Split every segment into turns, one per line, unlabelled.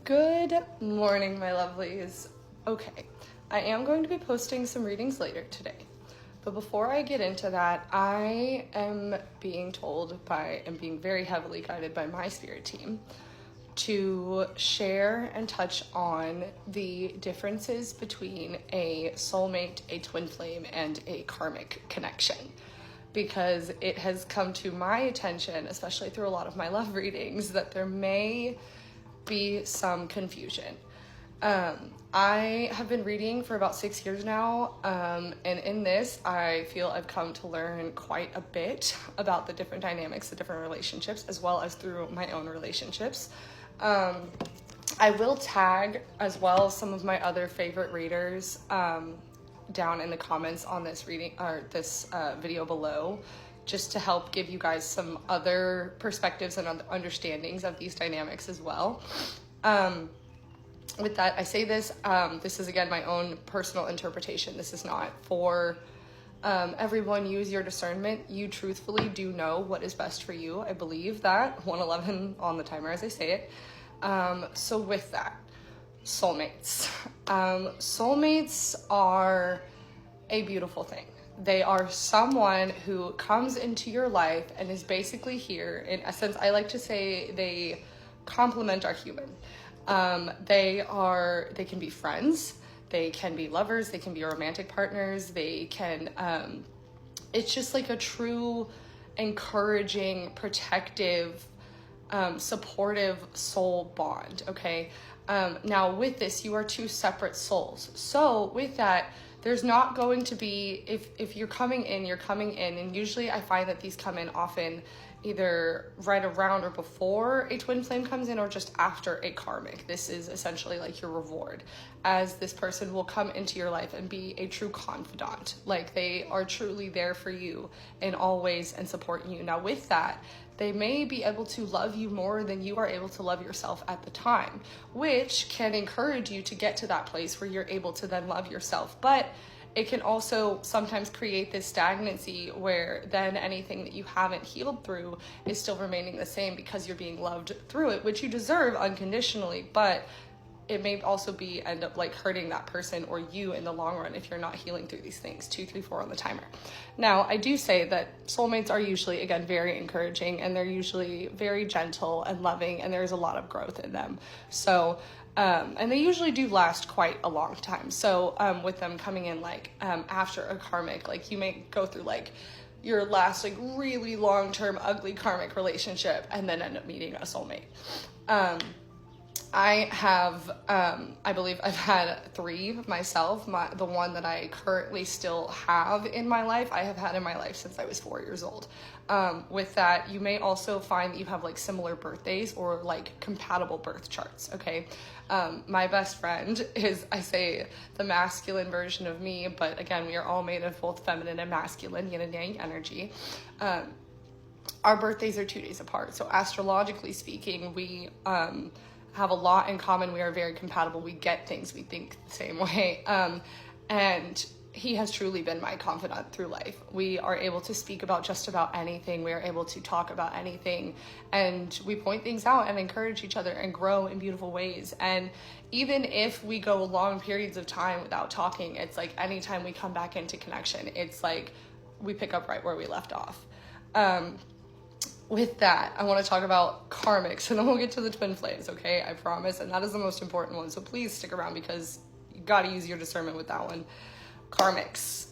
Good morning, my lovelies. Okay, I am going to be posting some readings later today. But before I get into that, I am being told by and being very heavily guided by my spirit team to share and touch on the differences between a soulmate, a twin flame, and a karmic connection. Because it has come to my attention, especially through a lot of my love readings, that there may be some confusion. I have been reading for about 6 years now, and in this, I feel I've come to learn quite a bit about the different dynamics, the different relationships, as well as through my own relationships. I will tag as well some of my other favorite readers down in the comments on this reading or this video below, just to help give you guys some other perspectives and understandings of these dynamics as well. With that, I say this, this is again my own personal interpretation. This is not for everyone. Use your discernment. You truthfully do know what is best for you. I believe that 111 on the timer as I say it. So with that, soulmates. Soulmates are a beautiful thing. They are someone who comes into your life and is basically here. In essence, I like to say they complement our human. They can be friends, they can be lovers, they can be romantic partners, they can, it's just like a true, encouraging, protective, supportive soul bond, okay? Now with this, you are two separate souls. So with that, there's not going to be, if you're coming in, and usually I find that these come in often either right around or before a twin flame comes in or just after a karmic. This is essentially like your reward, as this person will come into your life and be a true confidant. Like they are truly there for you in all ways and supporting you. Now with that, they may be able to love you more than you are able to love yourself at the time, which can encourage you to get to that place where you're able to then love yourself. But it can also sometimes create this stagnancy where then anything that you haven't healed through is still remaining the same because you're being loved through it, which you deserve unconditionally, but it may also end up like hurting that person or you in the long run if you're not healing through these things. 2, 3, 4 on the timer. Now, I do say that soulmates are usually, again, very encouraging, and they're usually very gentle and loving, and there's a lot of growth in them. So, and they usually do last quite a long time. So with them coming in like after a karmic, like you may go through like your last like really long-term ugly karmic relationship and then end up meeting a soulmate. I have, I believe I've had 3 myself. The one that I currently still have in my life, I have had in my life since I was 4 years old. With that, you may also find that you have like similar birthdays or like compatible birth charts, okay? My best friend is, I say, the masculine version of me, but again, we are all made of both feminine and masculine, yin and yang energy. Our birthdays are 2 days apart, so astrologically speaking, we, have a lot in common. We are very compatible. We get things. We think the same way. And he has truly been my confidant through life. We are able to speak about just about anything. We are able to talk about anything, and we point things out and encourage each other and grow in beautiful ways. And even if we go long periods of time without talking, it's like anytime we come back into connection, it's like we pick up right where we left off. With that, I want to talk about karmics, and then we'll get to the twin flames, okay? I promise, and that is the most important one, so please stick around because you got to use your discernment with that one. Karmics.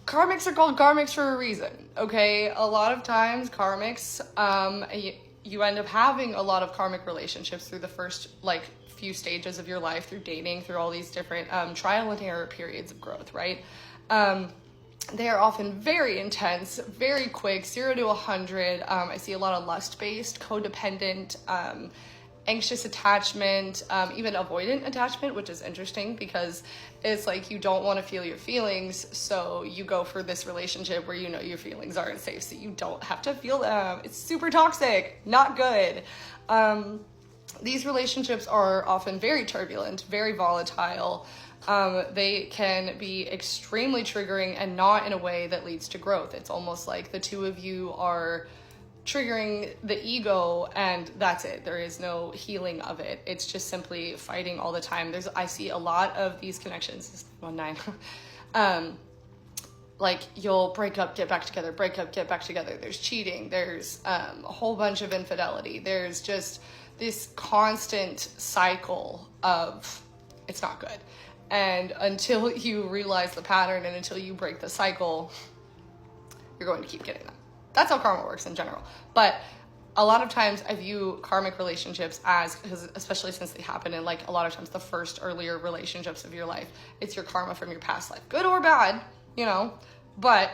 Karmics are called karmics for a reason, okay? A lot of times, karmics, you end up having a lot of karmic relationships through the first, like, few stages of your life, through dating, through all these different trial and error periods of growth, right? They are often very intense, very quick, 0 to 100. I see a lot of lust-based, codependent, anxious attachment, even avoidant attachment, which is interesting because it's like you don't want to feel your feelings, so you go for this relationship where you know your feelings aren't safe, so you don't have to feel them. It's super toxic, not good. These relationships are often very turbulent, very volatile. They can be extremely triggering and not in a way that leads to growth. It's almost like the two of you are triggering the ego, and that's it. There is no healing of it. It's just simply fighting all the time. I see a lot of these connections. 1-9. Like you'll break up, get back together, break up, get back together. There's cheating. There's a whole bunch of infidelity. There's just this constant cycle of it's not good. And until you realize the pattern and until you break the cycle, you're going to keep getting them. That's how karma works in general. But a lot of times I view karmic relationships as, because especially since they happen in like a lot of times the first earlier relationships of your life, it's your karma from your past life, good or bad, you know, but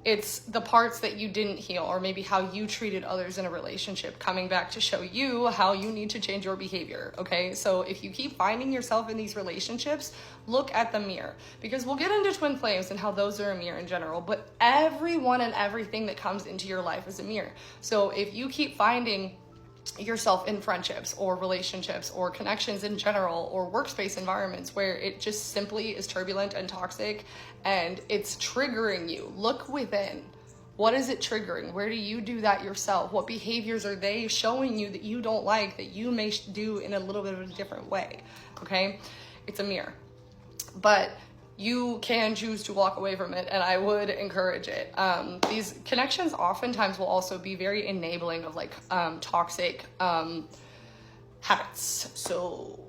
it's the parts that you didn't heal, or maybe how you treated others in a relationship coming back to show you how you need to change your behavior. Okay, so if you keep finding yourself in these relationships, look at the mirror, because we'll get into twin flames and how those are a mirror in general, but everyone and everything that comes into your life is a mirror. So if you keep finding yourself in friendships or relationships or connections in general or workspace environments where it just simply is turbulent and toxic and it's triggering you, look within. What is it triggering? Where do you do that yourself? What behaviors are they showing you that you don't like, that you may do in a little bit of a different way? Okay, it's a mirror, but you can choose to walk away from it, and I would encourage it. These connections oftentimes will also be very enabling of like toxic habits. So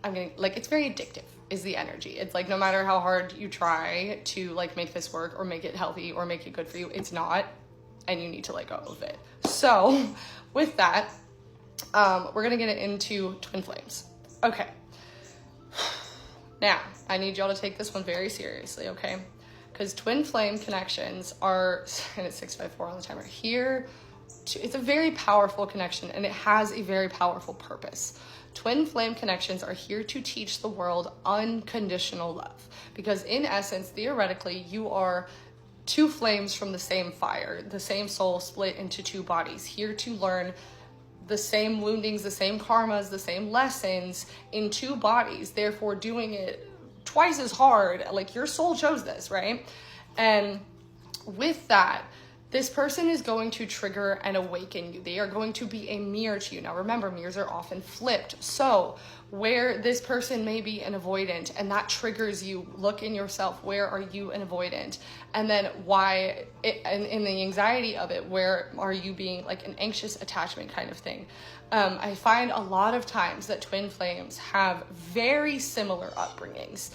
I'm getting like, it's very addictive is the energy. It's like no matter how hard you try to like make this work or make it healthy or make it good for you, it's not, and you need to let go of it. So with that, we're gonna get into twin flames. Okay. Now, I need y'all to take this one very seriously, okay? Because twin flame connections are, and it's 654 on the timer, it's a very powerful connection, and it has a very powerful purpose. Twin flame connections are here to teach the world unconditional love. Because in essence, theoretically, you are two flames from the same fire, the same soul split into two bodies, here to learn the same woundings, the same karmas, the same lessons in two bodies, therefore doing it twice as hard. Like your soul chose this, right? And with that, this person is going to trigger and awaken you. They are going to be a mirror to you. Now remember, mirrors are often flipped. So where this person may be an avoidant and that triggers you, look in yourself, where are you an avoidant? And then why, and in the anxiety of it, where are you being like an anxious attachment kind of thing? I find a lot of times that twin flames have very similar upbringings.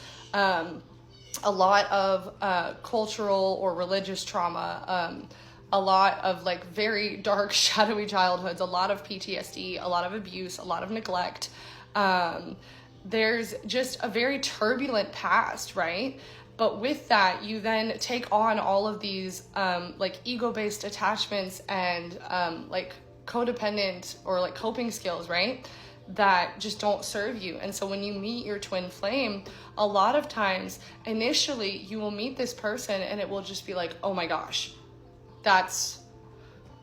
A lot of cultural or religious trauma, a lot of like very dark, shadowy childhoods, a lot of PTSD, a lot of abuse, a lot of neglect. There's just a very turbulent past, right? But with that, you then take on all of these like ego-based attachments and like codependent or like coping skills, right? That just don't serve you. And so when you meet your twin flame, a lot of times initially you will meet this person and it will just be like, oh my gosh, that's,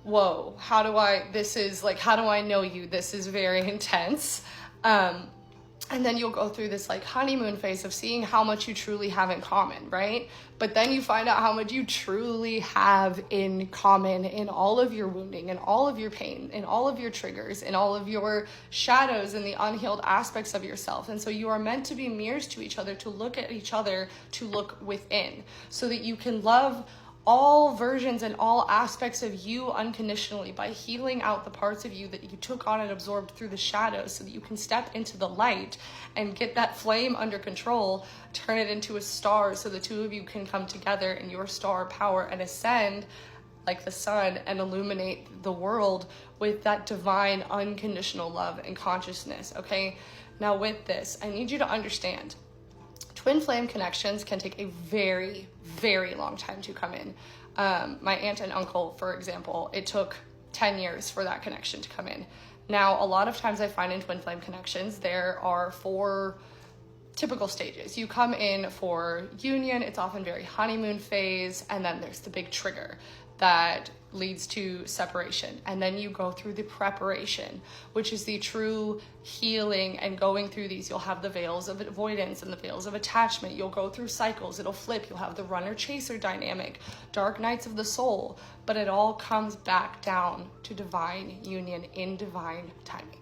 whoa, how do I know you? This is very intense. And then you'll go through this like honeymoon phase of seeing how much you truly have in common, right? But then you find out how much you truly have in common in all of your wounding, in all of your pain, in all of your triggers, in all of your shadows and the unhealed aspects of yourself. And so you are meant to be mirrors to each other, to look at each other, to look within, so that you can love all versions and all aspects of you unconditionally by healing out the parts of you that you took on and absorbed through the shadows, so that you can step into the light and get that flame under control, turn it into a star, so the two of you can come together in your star power and ascend like the sun and illuminate the world with that divine unconditional love and consciousness. Okay, now with this, I need you to understand, twin flame connections can take a very, very long time to come in. My aunt and uncle, for example, it took 10 years for that connection to come in. Now, a lot of times I find in twin flame connections, there are 4 typical stages. You come in for union, it's often very honeymoon phase, and then there's the big trigger that leads to separation. And then you go through the preparation, which is the true healing. And going through these, you'll have the veils of avoidance and the veils of attachment. You'll go through cycles. It'll flip. You'll have the runner chaser dynamic, dark nights of the soul. But it all comes back down to divine union in divine timing.